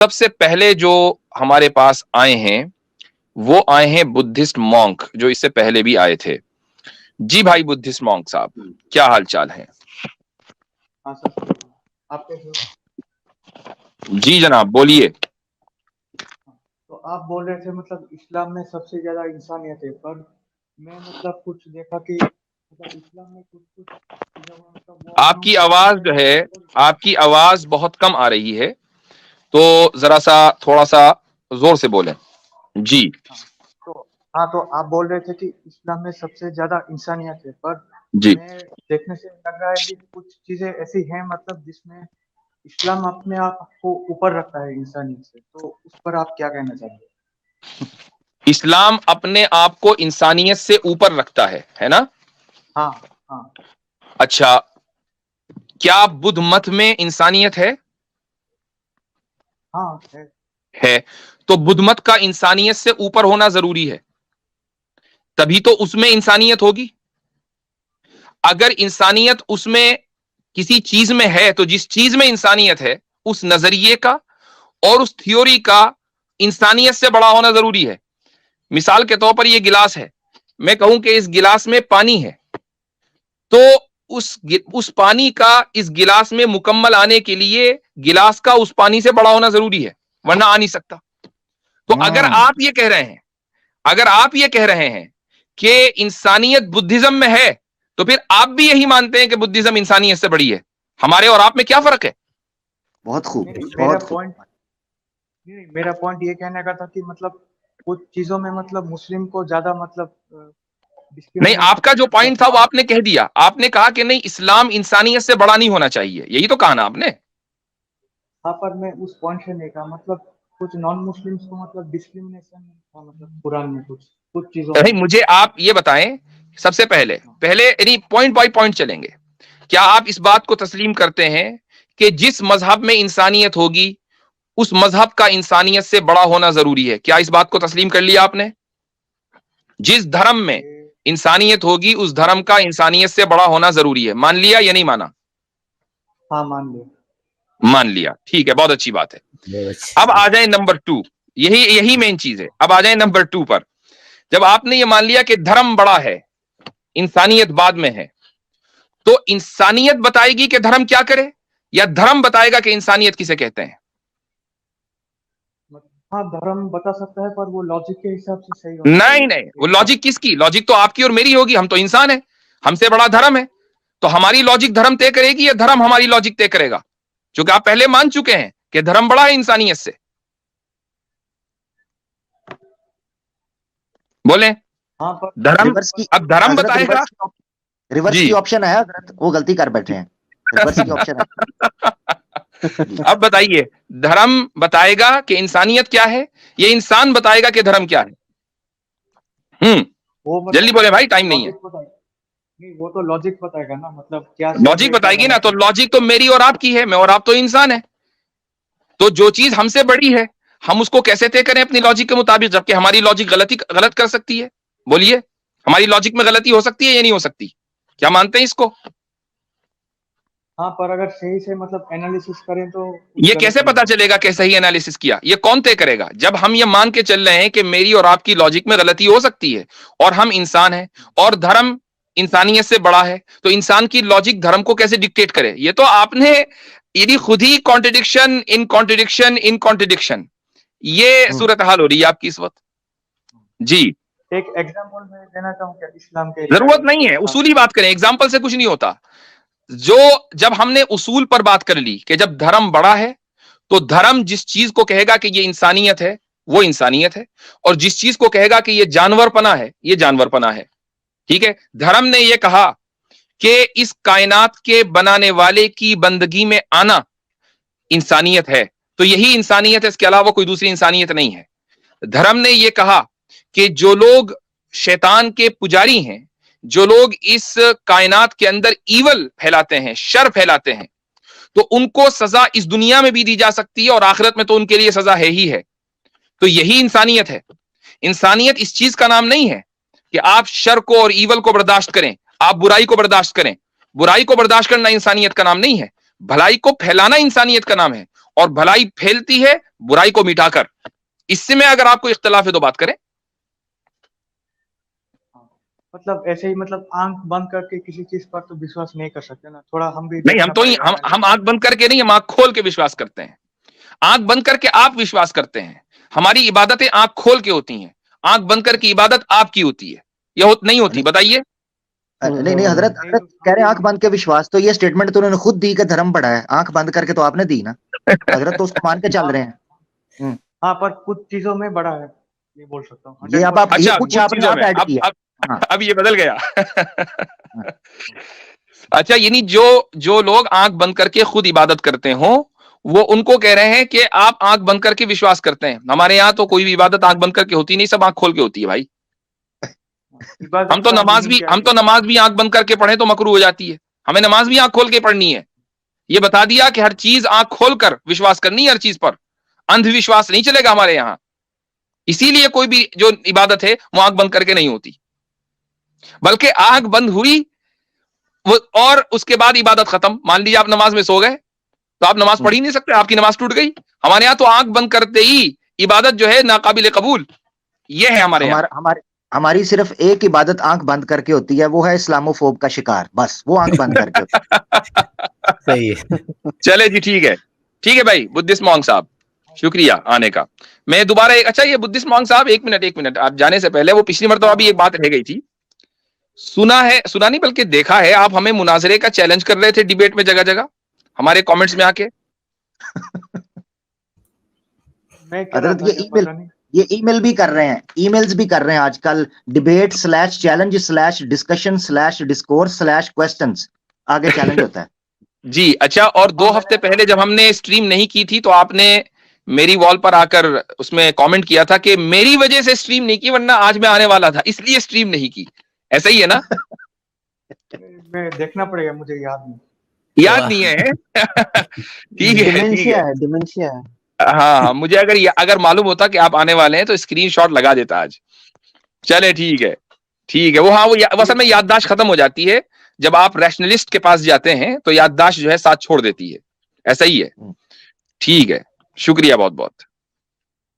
سب سے پہلے جو ہمارے پاس آئے ہیں وہ آئے ہیں بدھسٹ مونک، جو اس سے پہلے بھی آئے تھے. جی بھائی بدھسٹ مونک صاحب، کیا حال چال ہے؟ ہاں سر، آپ کیسے ہو؟ جی جناب بولیے. تو آپ بول رہے تھے مطلب اسلام میں سب سے زیادہ انسانیت ہے، پر میں مطلب کچھ دیکھا کہ مطلب اسلام میں کچھ چیزوں میں مطلب وہ آپ اپنوں کی کو آواز جو ہے، آپ کی آواز بہت کم آ رہی ہے، تو ذرا سا تھوڑا سا زور سے بولیں. جی تو آپ بول رہے تھے کہ اسلام میں سب سے زیادہ انسانیت ہے، پر جی میں دیکھنے سے لگ رہا ہے کہ کچھ چیزیں ایسی ہیں مطلب جس میں اسلام اپنے آپ کو اوپر رکھتا ہے انسانیت سے، تو اس پر آپ کیا کہنا چاہیں گے؟ اسلام اپنے آپ کو انسانیت سے اوپر رکھتا ہے نا؟ ہاں ہاں اچھا، کیا بدھ مت میں انسانیت ہے؟ ہاں ہے. تو بدھ مت کا انسانیت سے اوپر ہونا ضروری ہے، تبھی تو اس میں انسانیت ہوگی. اگر انسانیت اس میں کسی چیز میں ہے تو جس چیز میں انسانیت ہے اس نظریے کا اور اس تھیوری کا انسانیت سے بڑا ہونا ضروری ہے. مثال کے طور پر یہ گلاس ہے، میں کہوں کہ اس گلاس میں پانی ہے، تو اس پانی کا اس گلاس میں مکمل آنے کے لیے گلاس کا اس پانی سے بڑا ہونا ضروری ہے، ورنہ آ نہیں سکتا. تو اگر آپ یہ کہہ رہے ہیں کہ انسانیت بدھزم میں ہے، تو پھر آپ بھی یہی مانتے ہیں کہ بدھزم انسانیت سے بڑی ہے. ہمارے اور آپ میں کیا فرق ہے؟ بہت خوب، میرا بہت خوب. پوائنٹ یہ کہنے کا تھا کہ مطلب کچھ چیزوں میں مطلب مسلم کو زیادہ مطلب نہیں، آپ کا جو پوائنٹ تھا وہ آپ نے کہہ دیا. آپ نے کہا کہ نہیں، اسلام انسانیت سے بڑا نہیں ہونا چاہیے، یہی تو کہا نا آپ نے. ہاں، پر میں اس پوائنٹ سے نہیں کہا، مطلب کچھ نان مسلمس کو مطلب ڈسکریمنیشن تھا مطلب قرآن میں کچھ چیزوں میں. نہیں، مجھے آپ یہ بتائیں سب سے پہلے یعنی پوائنٹ بائی پوائنٹ چلیں گے. کیا آپ اس بات کو تسلیم کرتے ہیں کہ جس مذہب میں انسانیت ہوگی اس مذہب کا انسانیت سے بڑا ہونا ضروری ہے؟ کیا اس بات کو تسلیم کر لیا آپ نے؟ جس دھرم میں انسانیت ہوگی اس دھرم کا انسانیت سے بڑا ہونا ضروری ہے. مان لیا یا نہیں مانا؟ ہاں مان لیا. مان لیا، ٹھیک ہے، بہت اچھی بات ہے. اب آ جائیں نمبر 2، یہی مین چیز ہے. اب آ جائیں نمبر 2 پر. جب آپ نے یہ مان لیا کہ دھرم بڑا ہے، انسانیت بعد میں ہے، تو انسانیت بتائے گی کہ دھرم کیا کرے، یا دھرم بتائے گا کہ انسانیت کسے کہتے ہیں؟ ہاں، دھرم بتا سکتا ہے، پر وہ لاجک کے حساب سے صحیح ہونا چاہیے. نہیں، وہ لاجک کس کی؟ لاجک تو آپ کی اور میری ہوگی، ہم تو انسان ہیں، ہم سے بڑا دھرم ہے. تو ہماری لاجک دھرم طے کرے گی یا دھرم ہماری لاجک طے کرے گا؟ چونکہ آپ پہلے مان چکے ہیں کہ دھرم بڑا ہے انسانیت سے. بولیں ہاں، پر دھرم. ریورس کی اب دھرم حضرت بتائے گا. ریورس جی کی آپشن ہے حضرت، وہ غلطی کر بیٹھے ہیں. ریورس کی آپشن ہے. اب بتائیے، دھرم بتائے گا کہ انسانیت کیا ہے، یہ انسان بتائے گا کہ دھرم کیا ہے؟ وہ جلدی بولے بھائی، ٹائم نہیں ہے. نہیں، وہ تو لاجک بتائے گا نا، مطلب کیا صحیح لاجک ہے کیا بتائے گی نا، غلط تو ہے. لاجک تو میری اور آپ کی ہے، میں اور آپ تو انسان ہیں. تو جو چیز ہم سے بڑی ہے ہم اس کو کیسے طے کریں اپنی لاجک کے مطابق، جبکہ ہماری لاجک غلط کر سکتی ہے؟ بولیے، ہماری لاجک میں غلطی ہو سکتی ہے یا نہیں ہو سکتی؟ کیا مانتے ہیں اس کو؟ ہاں، پر اگر صحیح سے مطلب انالیسس کریں تو یہ غلط کیسے نہیں پتا ہوگا. چلے گا کہ صحیح انالیسس کیا؟ یہ کون طے کرے گا؟ جب ہم یہ مان کے چل رہے ہیں کہ میری اور آپ کی لاجک میں غلطی ہو سکتی ہے اور ہم انسان ہیں اور دھرم انسانیت سے بڑا ہے، تو انسان کی لاجک دھرم کو کیسے ڈکٹیٹ کرے؟ یہ تو آپ نے یعنی خود ہی کانٹرڈکشن ان کانٹرڈکشن ان کانٹرڈکشن، یہ صورتحال ہو رہی ہے آپ کی اس وقت. جی، ایک ایگزامپل میں دینا چاہوں کہ اسلام کے ضرورت ریگارڈنگ نہیں ہے، تھوڑا سا. اصولی بات کریں، ایگزامپل سے کچھ نہیں ہوتا. جب ہم نے اصول پر بات کر لی کہ جب دھرم بڑا ہے تو دھرم جس چیز کو کہے گا کہ یہ انسانیت ہے وہ انسانیت ہے، اور جس چیز کو کہے گا کہ یہ جانور پنا ہے یہ جانور پنا ہے. ٹھیک ہے، دھرم نے یہ کہا کہ اس کائنات کے بنانے والے کی بندگی میں آنا انسانیت ہے، تو یہی انسانیت ہے، اس کے علاوہ کوئی دوسری انسانیت نہیں ہے. دھرم نے یہ کہا کہ جو لوگ شیطان کے پجاری ہیں، جو لوگ اس کائنات کے اندر ایول پھیلاتے ہیں، شر پھیلاتے ہیں، تو ان کو سزا اس دنیا میں بھی دی جا سکتی ہے اور آخرت میں تو ان کے لیے سزا ہے ہی ہے. تو یہی انسانیت ہے. انسانیت اس چیز کا نام نہیں ہے کہ آپ شر کو اور ایول کو برداشت کریں، آپ برائی کو برداشت کریں. برائی کو برداشت کرنا انسانیت کا نام نہیں ہے، بھلائی کو پھیلانا انسانیت کا نام ہے. اور بھلائی پھیلتی ہے برائی کو مٹا کر. اس سے میں اگر آپ کو اختلاف ہے تو بات کریں. مطلب ایسے ہی مطلب آنکھ بند کر کے کسی چیز پر تو وشواس نہیں کر سکتے نا, تھوڑا ہم بھی نہیں, ہم آنکھ بند کر کے نہیں, ہم آنکھ کھول کے وشواس کرتے ہیں. آنکھ بند کر کے آپ وشواس کرتے ہیں. ہماری عبادتیں آنکھ کھول کے ہوتی ہیں, آنکھ بند کر کے عبادت آپ کی ہوتی ہے. یہ نہیں ہوتی, بتائیے. نہیں حضرت کہہ رہے ہیں آنکھ بند کے وشواس, تو یہ سٹیٹمنٹ تو انہوں نے خود دی کہ دھرم بڑا ہے, آنکھ بند کر کے تو آپ نے دی نا حضرت, تو اس کو مان کے چل رہے ہیں. ہاں پر کچھ چیزوں میں بڑا ہے, یہ بول سکتا ہوں. یہ آپ اچھا, کچھ آپ نے آپ ایڈ کیا. اب یہ بدل گیا. اچھا, یعنی جو لوگ آنکھ بند کر کے خود عبادت کرتے ہوں, وہ ان کو کہہ رہے ہیں کہ آپ آنکھ بند کر کے وشواس کرتے ہیں. ہمارے یہاں تو کوئی بھی عبادت آنکھ بند کر کے ہوتی نہیں, سب آنکھ کھول کے ہوتی ہے بھائی. ہم تو نماز بھی آنکھ بند کر کے پڑھیں تو مکروہ ہو جاتی ہے. ہمیں نماز بھی آنکھ کھول کے پڑھنی ہے. یہ بتا دیا کہ ہر چیز آنکھ کھول کر وشواس کرنی ہے, ہر چیز پر اندھ وشواس نہیں چلے گا ہمارے یہاں. اسی لیے کوئی بھی جو عبادت ہے وہ آنکھ بند کر کے نہیں ہوتی, بلکہ آنکھ بند ہوئی اور اس کے بعد عبادت ختم. مان لیجیے آپ نماز میں سو گئے تو آپ نماز پڑھ ہی نہیں سکتے, آپ کی نماز ٹوٹ گئی. ہمارے یہاں تو آنکھ بند کرتے ہی عبادت جو ہے ناقابل قبول. یہ ہے ہمارے یہاں. ہماری صرف ایک عبادت آنکھ بند کر کے ہوتی ہے, وہ ہے اسلامو فوب کا شکار, بس وہ آنکھ بند کر کے ہوتی ہے. صحیح ہے. چلے جی, ٹھیک ہے بھائی. بدھسٹ مونک صاحب شکریہ آنے کا. میں دوبارہ اچھا, یہ بدھسٹ مونک صاحب ایک منٹ, آپ جانے سے پہلے وہ پچھلی مرتبہ بھی ایک بات رہ گئی تھی. سنا نہیں بلکہ دیکھا ہے, آپ ہمیں مناظرے کا چیلنج کر رہے تھے ڈیبیٹ میں جگہ جگہ ہمارے کامنٹس میں آ کے. حضرت یہ ای میل بھی کر رہے ہیں, ای میلز بھی کر رہے ہیں آج کل, debate/challenge/discourse/questions آگے چیلنج ہوتا ہے. جی اچھا, اور 2 ہفتے پہلے جب ہم نے اسٹریم نہیں کی تھی تو آپ نے میری وال پر آ کر اس میں کامنٹ کیا تھا کہ میری وجہ سے اسٹریم نہیں کی, ورنہ آج میں آنے والا تھا, اس لیے اسٹریم نہیں کی. ایسا ہی ہے نا؟ میں دیکھنا پڑے گا, مجھے یاد نہیں ہے. ٹھیک ڈیمنشیا ہے. ہاں, مجھے اگر معلوم ہوتا کہ آپ آنے والے ہیں تو اسکرین شاٹ لگا دیتا آج. چلے ٹھیک ہے. وہ اصل میں یادداشت ختم ہو جاتی ہے جب آپ ریشنلسٹ کے پاس جاتے ہیں, تو یادداشت جو ہے ساتھ چھوڑ دیتی ہے. ایسا ہی ہے. ٹھیک ہے, شکریہ بہت بہت.